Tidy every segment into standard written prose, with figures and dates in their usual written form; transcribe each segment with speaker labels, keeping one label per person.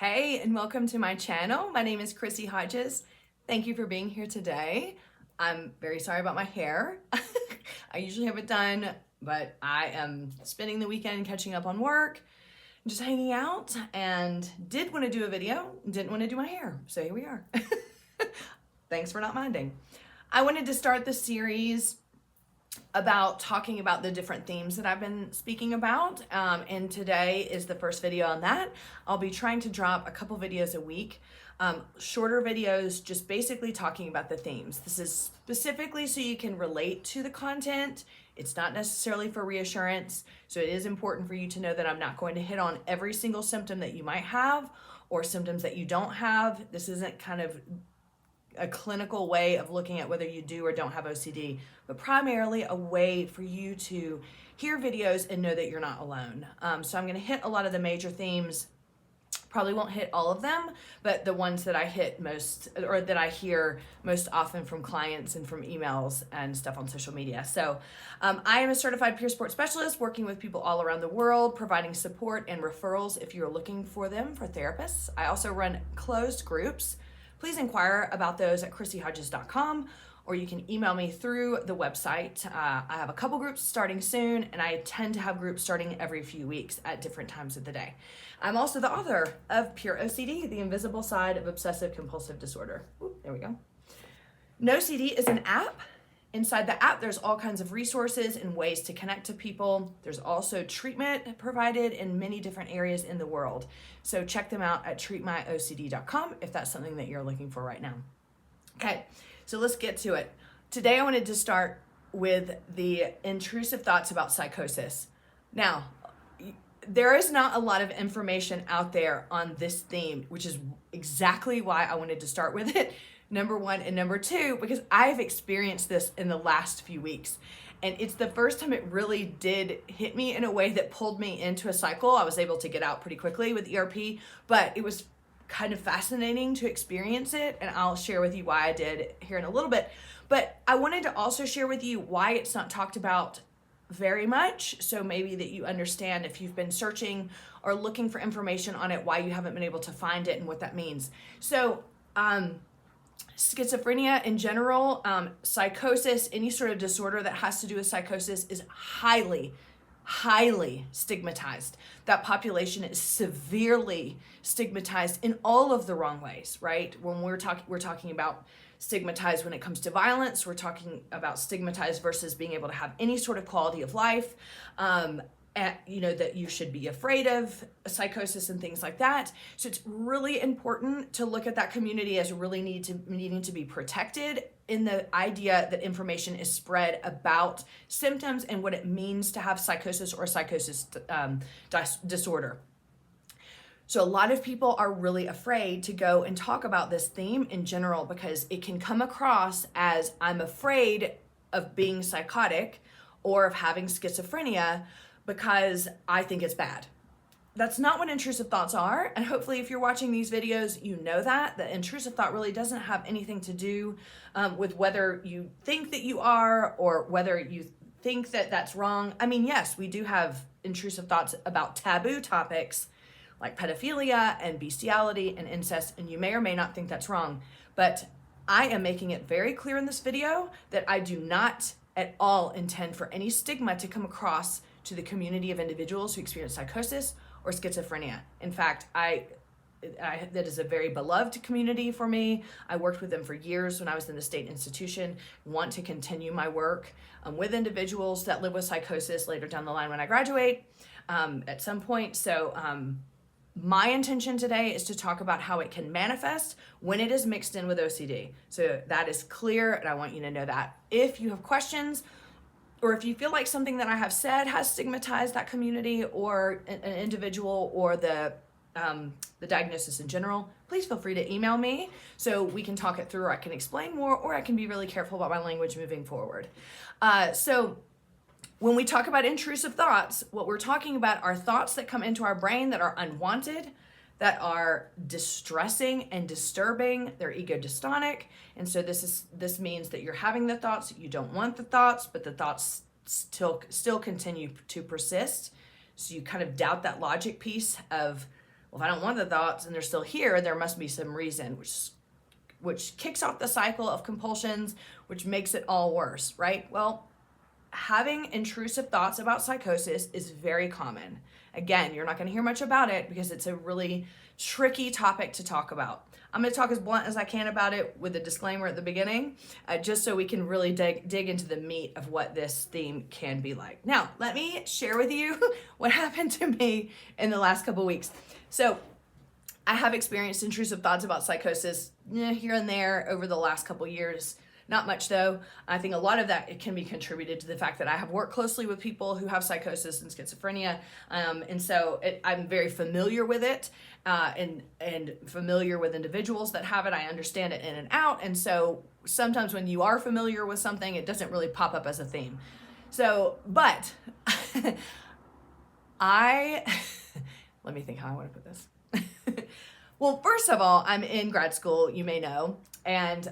Speaker 1: Hey, and welcome to my channel. My name is Chrissy Hodges. Thank you for being here today. I'm very sorry about my hair. I usually have it done, but I am spending the weekend catching up on work, just hanging out, and did want to do a video, didn't want to do my hair. So here we are. Thanks for not minding. I wanted to start the series about talking about the different themes that I've been speaking about, and today is the first video on that. I'll be trying to drop a couple videos a week, shorter videos, just basically talking about the themes. This is specifically so you can relate to the content. It's not necessarily for reassurance, so it is important for you to know that I'm not going to hit on every single symptom that you might have or symptoms that you don't have. This isn't kind of a clinical way of looking at whether you do or don't have OCD, but primarily a way for you to hear videos and know that you're not alone. So I'm going to hit a lot of the major themes. Probably won't hit all of them, but the ones that I hit most, or that I hear most often from clients and from emails and stuff on social media. So I am a certified peer support specialist working with people all around the world, providing support and referrals if you're looking for them for therapists. I also run closed groups. Please inquire about those at chrissyhodges.com, or you can email me through the website. I have a couple groups starting soon, and I tend to have groups starting every few weeks at different times of the day. I'm also the author of Pure OCD, The Invisible Side of Obsessive Compulsive Disorder. Ooh, there we go. NoCD is an app. Inside the app, there's all kinds of resources and ways to connect to people. There's also treatment provided in many different areas in the world. So check them out at treatmyocd.com if that's something that you're looking for right now. Okay, so let's get to it. Today I wanted to start with the intrusive thoughts about psychosis. Now, there is not a lot of information out there on this theme, which is exactly why I wanted to start with it. Number one, and number two, because I've experienced this in the last few weeks. And it's the first time it really did hit me in a way that pulled me into a cycle. I was able to get out pretty quickly with ERP, but it was kind of fascinating to experience it. And I'll share with you why I did here in a little bit. But I wanted to also share with you why it's not talked about very much. So maybe that you understand if you've been searching or looking for information on it, why you haven't been able to find it and what that means. So, schizophrenia in general, psychosis, any sort of disorder that has to do with psychosis is highly stigmatized. That population is severely stigmatized in all of the wrong ways, right? When we're talking about stigmatized when it comes to violence, we're talking about stigmatized versus being able to have any sort of quality of life, that you should be afraid of psychosis and things like that. So it's really important to look at that community as really needing to be protected in the idea that information is spread about symptoms and what it means to have psychosis or psychosis disorder. So a lot of people are really afraid to go and talk about this theme in general because it can come across as I'm afraid of being psychotic or of having schizophrenia because I think it's bad. That's not what intrusive thoughts are. And hopefully if you're watching these videos, you know that intrusive thought really doesn't have anything to do with whether you think that you are or whether you think that that's wrong. I mean, yes, we do have intrusive thoughts about taboo topics like pedophilia and bestiality and incest, and you may or may not think that's wrong. But I am making it very clear in this video that I do not at all intend for any stigma to come across to the community of individuals who experience psychosis or schizophrenia. In fact, that is a very beloved community for me. I worked with them for years when I was in the state institution. Want to continue my work with individuals that live with psychosis later down the line when I graduate at some point. So my intention today is to talk about how it can manifest when it is mixed in with OCD. So that is clear, and I want you to know that. If you have questions, or if you feel like something that I have said has stigmatized that community or an individual or the diagnosis in general, please feel free to email me so we can talk it through, or I can explain more, or I can be really careful about my language moving forward. So when we talk about intrusive thoughts, what we're talking about are thoughts that come into our brain that are unwanted, that are distressing and disturbing. They're ego dystonic. And so this means that you're having the thoughts, you don't want the thoughts, but the thoughts still continue to persist. So you kind of doubt that logic piece of Well, if I don't want the thoughts and they're still here, there must be some reason, which kicks off the cycle of compulsions, which makes it all worse, right? Well, having intrusive thoughts about psychosis is very common. Again, you're not going to hear much about it because it's a really tricky topic to talk about. I'm going to talk as blunt as I can about it with a disclaimer at the beginning, just so we can really dig into the meat of what this theme can be like. Now, let me share with you what happened to me in the last couple weeks. So, I have experienced intrusive thoughts about psychosis here and there over the last couple years. Not much though. I think a lot of that it can be contributed to the fact that I have worked closely with people who have psychosis and schizophrenia, and so I'm very familiar with it, and familiar with individuals that have it. I understand it in and out, and so sometimes when you are familiar with something, it doesn't really pop up as a theme. So, but let me think how I want to put this. Well, first of all, I'm in grad school, you may know, and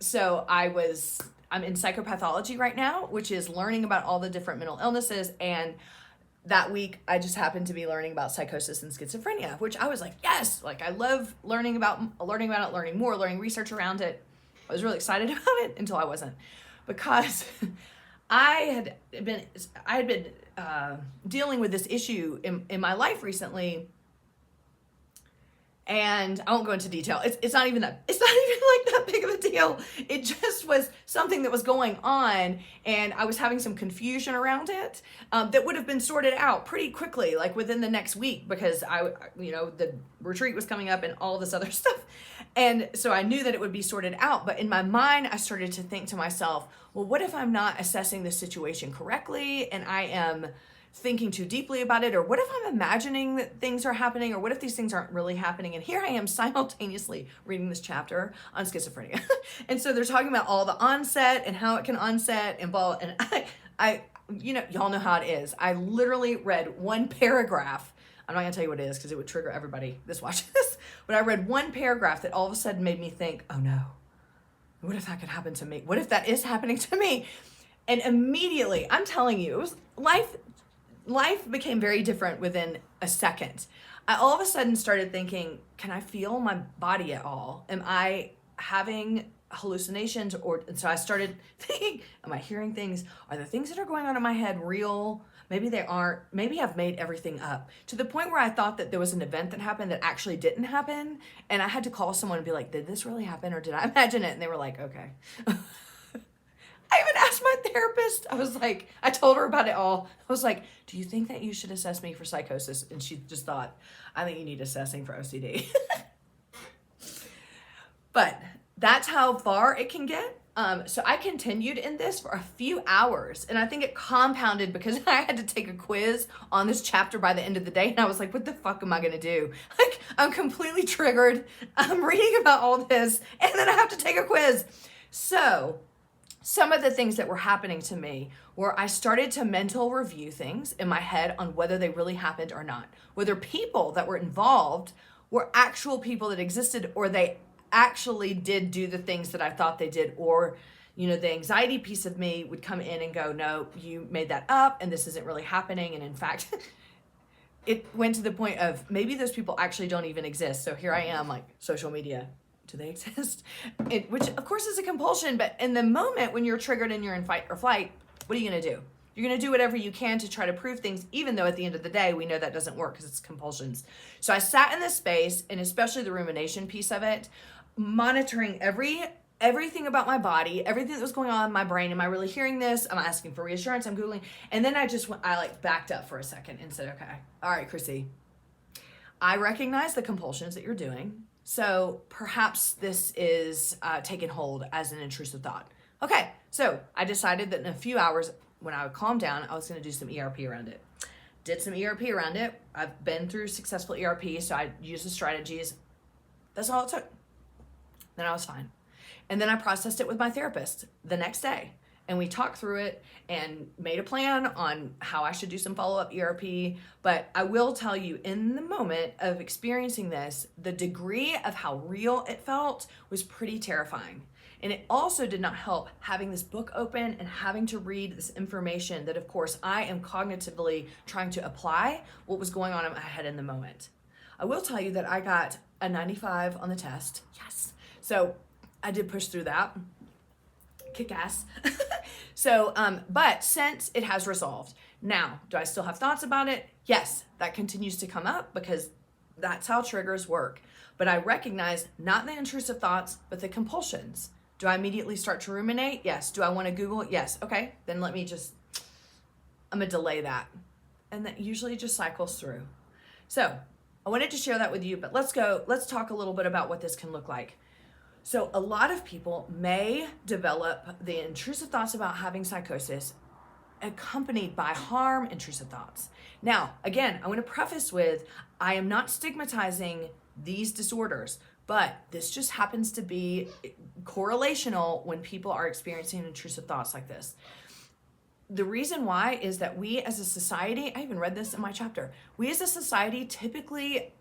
Speaker 1: so I'm in psychopathology right now, which is learning about all the different mental illnesses. And that week, I just happened to be learning about psychosis and schizophrenia, which I was like, yes, like I love learning about it, learning more, learning research around it. I was really excited about it until I wasn't, because I had been dealing with this issue in my life recently. And I won't go into detail. It's not even like that big of a deal. It just was something that was going on, and I was having some confusion around it that would have been sorted out pretty quickly, like within the next week, because the retreat was coming up and all this other stuff. And so I knew that it would be sorted out. But in my mind, I started to think to myself, well, what if I'm not assessing the situation correctly and I am thinking too deeply about it? Or what if I'm imagining that things are happening? Or what if these things aren't really happening? And here I am simultaneously reading this chapter on schizophrenia. And so they're talking about all the onset and how it can onset and blah. And I y'all know how it is. I literally read one paragraph. I'm not gonna tell you what it is because it would trigger everybody that's watching this. But I read one paragraph that all of a sudden made me think, oh no, what if that could happen to me? What if that is happening to me? And immediately, I'm telling you, it was life became very different within a second. I all of a sudden started thinking, can I feel my body at all? Am I having hallucinations? And so I started thinking, am I hearing things? Are the things that are going on in my head real? Maybe they aren't. Maybe I've made everything up, to the point where I thought that there was an event that happened that actually didn't happen. And I had to call someone and be like, did this really happen or did I imagine it? And they were like, okay. I even asked my therapist. I told her about it all. I was like, do you think that you should assess me for psychosis? And she just thought, I think you need assessing for OCD. But that's how far it can get. So I continued in this for a few hours, and I think it compounded because I had to take a quiz on this chapter by the end of the day. And I was like, what the fuck am I going to do? Like, I'm completely triggered. I'm reading about all this, and then I have to take a quiz. So some of the things that were happening to me were I started to mental review things in my head on whether they really happened or not. Whether people that were involved were actual people that existed, or they actually did do the things that I thought they did. Or, the anxiety piece of me would come in and go, no, you made that up and this isn't really happening. And in fact, it went to the point of maybe those people actually don't even exist. So here I am, like, social media. Do they exist? Which of course is a compulsion, but in the moment when you're triggered and you're in fight or flight, what are you gonna do? You're gonna do whatever you can to try to prove things, even though at the end of the day, we know that doesn't work because it's compulsions. So I sat in this space, and especially the rumination piece of it, monitoring everything about my body, everything that was going on in my brain. Am I really hearing this? I'm asking for reassurance. I'm Googling. And then I backed up for a second and said, okay, all right, Chrissy, I recognize the compulsions that you're doing. So perhaps this is taking hold as an intrusive thought. Okay, so I decided that in a few hours, when I would calm down, I was going to do some ERP around it. Did some ERP around it. I've been through successful ERP, so I used the strategies. That's all it took. Then I was fine. And then I processed it with my therapist the next day. And we talked through it and made a plan on how I should do some follow-up ERP. But I will tell you, in the moment of experiencing this, the degree of how real it felt was pretty terrifying. And it also did not help having this book open and having to read this information that, of course, I am cognitively trying to apply what was going on in my head in the moment. I will tell you that I got a 95 on the test. Yes. So I did push through that. Kick ass. So, but since it has resolved, now, do I still have thoughts about it? Yes, that continues to come up because that's how triggers work. But I recognize not the intrusive thoughts, but the compulsions. Do I immediately start to ruminate? Yes. Do I want to Google it? Yes. Okay, then I'm gonna delay that. And that usually just cycles through. So I wanted to share that with you, but let's talk a little bit about what this can look like. So a lot of people may develop the intrusive thoughts about having psychosis accompanied by harm intrusive thoughts. Now, again, I want to preface with, I am not stigmatizing these disorders, but this just happens to be correlational when people are experiencing intrusive thoughts like this. The reason why is that we as a society, I even read this in my chapter, we as a society typically,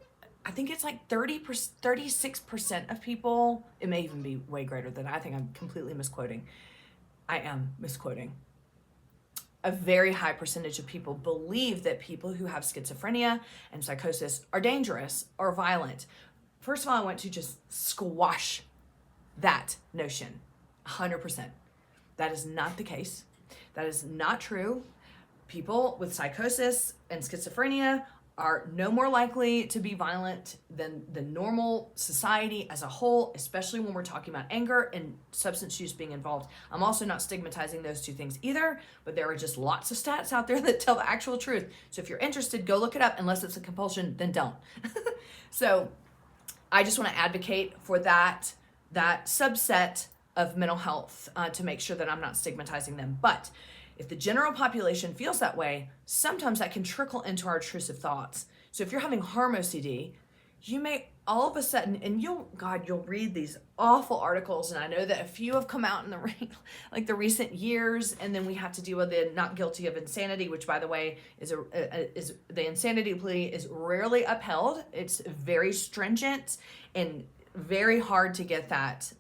Speaker 1: I think it's like 36% of people, it may even be way greater than that. I think I'm completely misquoting. I am misquoting. A very high percentage of people believe that people who have schizophrenia and psychosis are dangerous or violent. First of all, I want to just squash that notion 100%. That is not the case. That is not true. People with psychosis and schizophrenia are no more likely to be violent than the normal society as a whole, especially when we're talking about anger and substance use being involved. I'm also not stigmatizing those two things either, but there are just lots of stats out there that tell the actual truth. So if you're interested, go look it up. Unless it's a compulsion, then don't. So I just want to advocate for that subset of mental health to make sure that I'm not stigmatizing them. But if the general population feels that way, sometimes that can trickle into our intrusive thoughts. So if you're having harm OCD, you may all of a sudden, and you'll read these awful articles, and I know that a few have come out in the recent years, and then we have to deal with the not guilty of insanity, which, by the way, is the insanity plea is rarely upheld. It's very stringent and very hard to get that.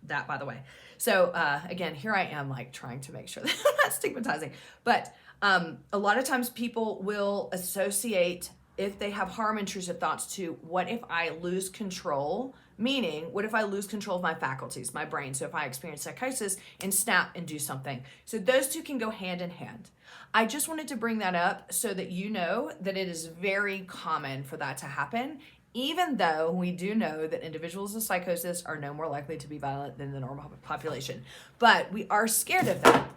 Speaker 1: That, by the way. So again, here I am trying to make sure that I'm not stigmatizing. But a lot of times people will associate, if they have harm intrusive thoughts, to what if I lose control? Meaning, what if I lose control of my faculties, my brain? So if I experience psychosis and snap and do something. So those two can go hand in hand. I just wanted to bring that up so that you know that it is very common for that to happen, even though we do know that individuals with psychosis are no more likely to be violent than the normal population. But we are scared of that.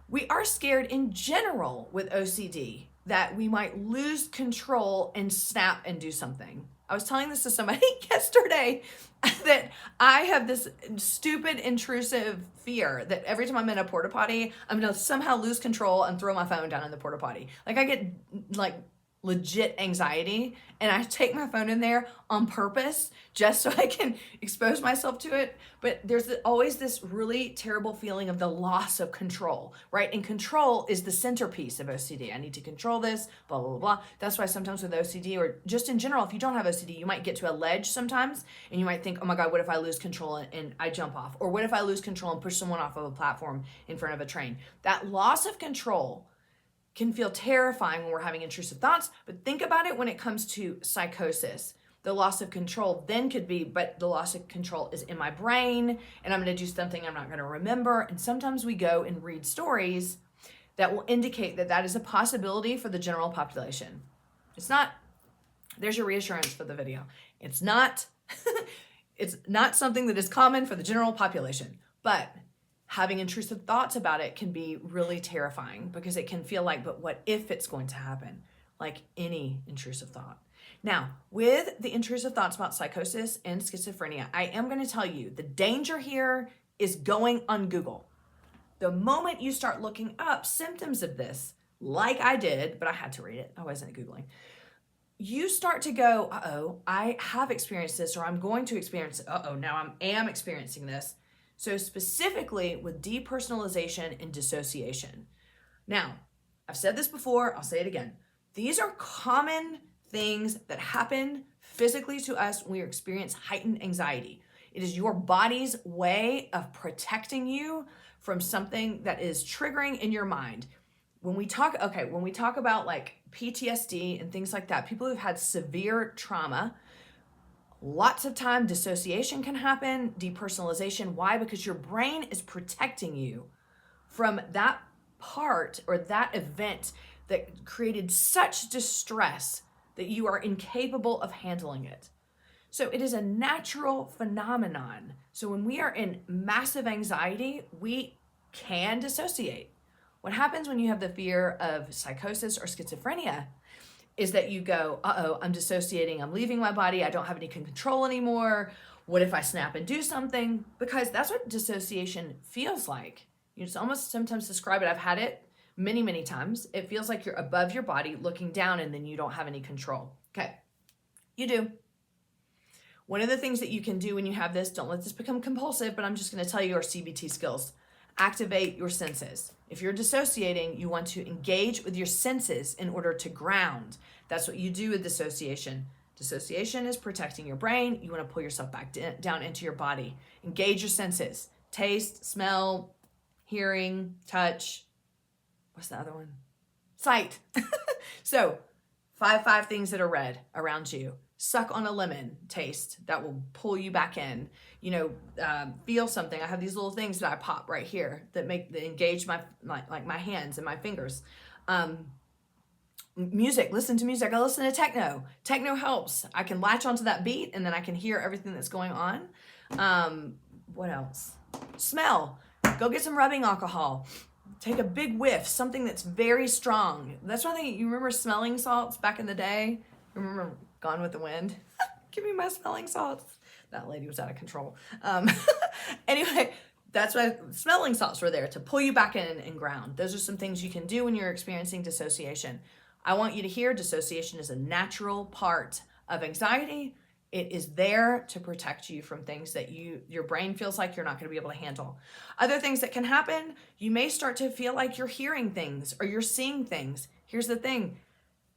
Speaker 1: We are scared in general with OCD that we might lose control and snap and do something. I was telling this to somebody yesterday that I have this stupid intrusive fear that every time I'm in a porta potty, I'm gonna somehow lose control and throw my phone down in the porta potty. I get legit anxiety, and I take my phone in there on purpose just so I can expose myself to it. But there's always this really terrible feeling of the loss of control, right? And control is the centerpiece of OCD. I need to control this, blah, blah, blah. That's why sometimes with OCD, or just in general, if you don't have OCD, you might get to a ledge sometimes, and you might think, oh my God, what if I lose control and I jump off? Or what if I lose control and push someone off of a platform in front of a train? That loss of control can feel terrifying when we're having intrusive thoughts, but think about it when it comes to psychosis. The loss of control then could be, but the loss of control is in my brain, and I'm going to do something I'm not going to remember. And sometimes we go and read stories that will indicate that that is a possibility for the general population. It's not, there's your reassurance for the video. It's not, it's not something that is common for the general population, but having intrusive thoughts about it can be really terrifying because it can feel like, but what if it's going to happen? Like any intrusive thought. Now, with the intrusive thoughts about psychosis and schizophrenia, I am going to tell you the danger here is going on Google. The moment you start looking up symptoms of this, like I did, but I had to read it, I wasn't Googling, you start to go, uh-oh, I have experienced this, or I'm going to experience it. Uh-oh, now I am experiencing this. So specifically with depersonalization and dissociation. Now, I've said this before, I'll say it again. These are common things that happen physically to us when we experience heightened anxiety. It is your body's way of protecting you from something that is triggering in your mind. When we talk about PTSD and things like that, people who've had severe trauma, lots of time dissociation can happen, depersonalization. Why? Because your brain is protecting you from that part or that event that created such distress that you are incapable of handling it. So it is a natural phenomenon. So when we are in massive anxiety, we can dissociate. What happens when you have the fear of psychosis or schizophrenia is that you go, uh-oh, I'm dissociating, I'm leaving my body, I don't have any control anymore. What if I snap and do something? Because that's what dissociation feels like. You just almost sometimes describe it. I've had it many, many times. It feels like you're above your body looking down and then you don't have any control. Okay, you do. One of the things that you can do when you have this, don't let this become compulsive, but I'm just going to tell you our CBT skills. Activate your senses. If you're dissociating, you want to engage with your senses in order to ground. That's what you do with dissociation. Dissociation is protecting your brain. You want to pull yourself back down into your body. Engage your senses. Taste, smell, hearing, touch. What's the other one? Sight. So, five things that are red around you. Suck on a lemon, taste. That will pull you back in. Feel something. I have these little things that I pop right here that engage my hands and my fingers. Music, listen to music. I listen to techno. Techno helps. I can latch onto that beat and then I can hear everything that's going on. What else? Smell. Go get some rubbing alcohol. Take a big whiff, something that's very strong. That's one thing. You remember smelling salts back in the day? Remember Gone with the Wind? Give me my smelling salts. That lady was out of control. Anyway, that's why smelling salts were there to pull you back in and ground. Those are some things you can do when you're experiencing dissociation. I want you to hear dissociation is a natural part of anxiety. It is there to protect you from things that your brain feels like you're not going to be able to handle. Other things that can happen, you may start to feel like you're hearing things or you're seeing things. Here's the thing.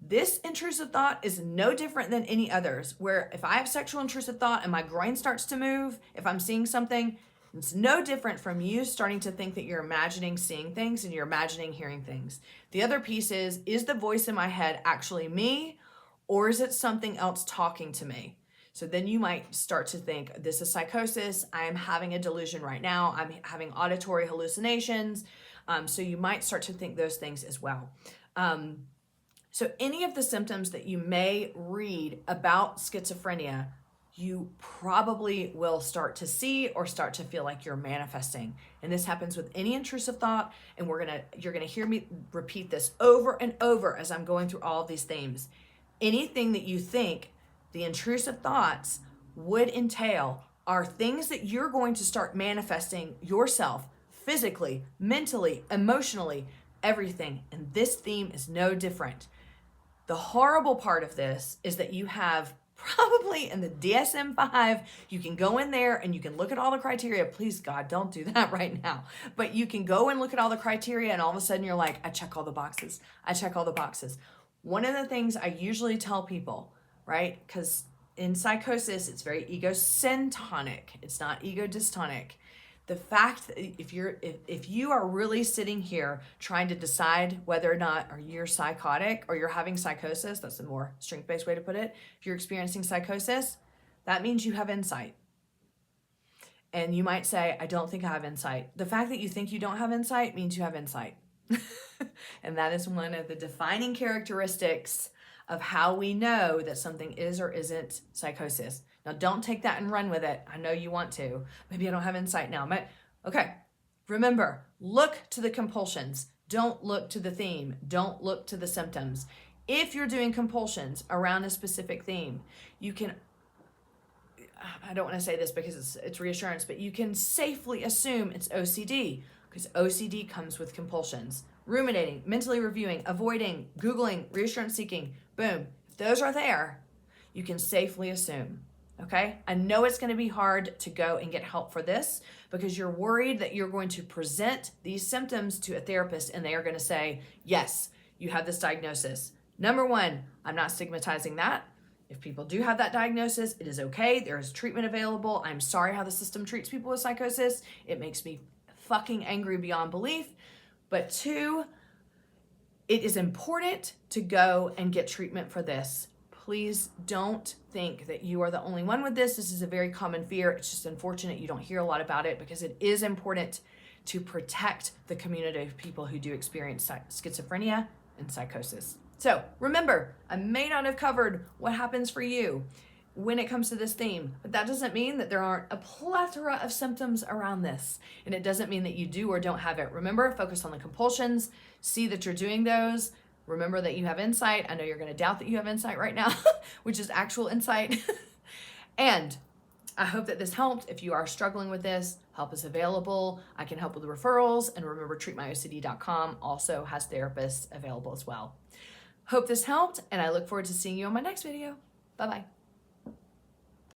Speaker 1: This intrusive thought is no different than any others, where if I have sexual intrusive thought and my groin starts to move, if I'm seeing something, it's no different from you starting to think that you're imagining seeing things and you're imagining hearing things. The other piece is the voice in my head actually me, or is it something else talking to me? So then you might start to think, this is psychosis, I am having a delusion right now, I'm having auditory hallucinations. So you might start to think those things as well. So any of the symptoms that you may read about schizophrenia, you probably will start to see or start to feel like you're manifesting. And this happens with any intrusive thought, and you're gonna hear me repeat this over and over as I'm going through all of these themes. Anything that you think the intrusive thoughts would entail are things that you're going to start manifesting yourself physically, mentally, emotionally, everything. And this theme is no different. The horrible part of this is that you have probably in the DSM-5, you can go in there and you can look at all the criteria. Please, God, don't do that right now. But you can go and look at all the criteria and all of a sudden you're like, I check all the boxes. I check all the boxes. One of the things I usually tell people, right? Because in psychosis, it's very egocentric. It's not ego-dystonic. The fact that if you are really sitting here trying to decide whether or not you're psychotic or you're having psychosis, that's a more strength-based way to put it. If you're experiencing psychosis, that means you have insight. And you might say, I don't think I have insight. The fact that you think you don't have insight means you have insight. And that is one of the defining characteristics of how we know that something is or isn't psychosis. Now, don't take that and run with it. I know you want to. Maybe I don't have insight now. Okay, remember, look to the compulsions. Don't look to the theme. Don't look to the symptoms. If you're doing compulsions around a specific theme, you can, I don't want to say this because it's reassurance, but you can safely assume it's OCD because OCD comes with compulsions. Ruminating, mentally reviewing, avoiding, Googling, reassurance seeking, boom. If those are there, you can safely assume, okay? I know it's going to be hard to go and get help for this because you're worried that you're going to present these symptoms to a therapist and they are going to say, yes, you have this diagnosis. Number one, I'm not stigmatizing that. If people do have that diagnosis, it is okay. There is treatment available. I'm sorry how the system treats people with psychosis. It makes me fucking angry beyond belief. But two, It is important to go and get treatment for this. Please don't think that you are the only one with this. This is a very common fear. It's just unfortunate you don't hear a lot about it, because it is important to protect the community of people who do experience schizophrenia and psychosis. So remember, I may not have covered what happens for you when it comes to this theme, but that doesn't mean that there aren't a plethora of symptoms around this. And it doesn't mean that you do or don't have it. Remember, focus on the compulsions, see that you're doing those. Remember that you have insight. I know you're going to doubt that you have insight right now, which is actual insight. And I hope that this helped. If you are struggling with this, help is available. I can help with referrals. And remember, treatmyocd.com also has therapists available as well. Hope this helped, and I look forward to seeing you on my next video. Bye-bye.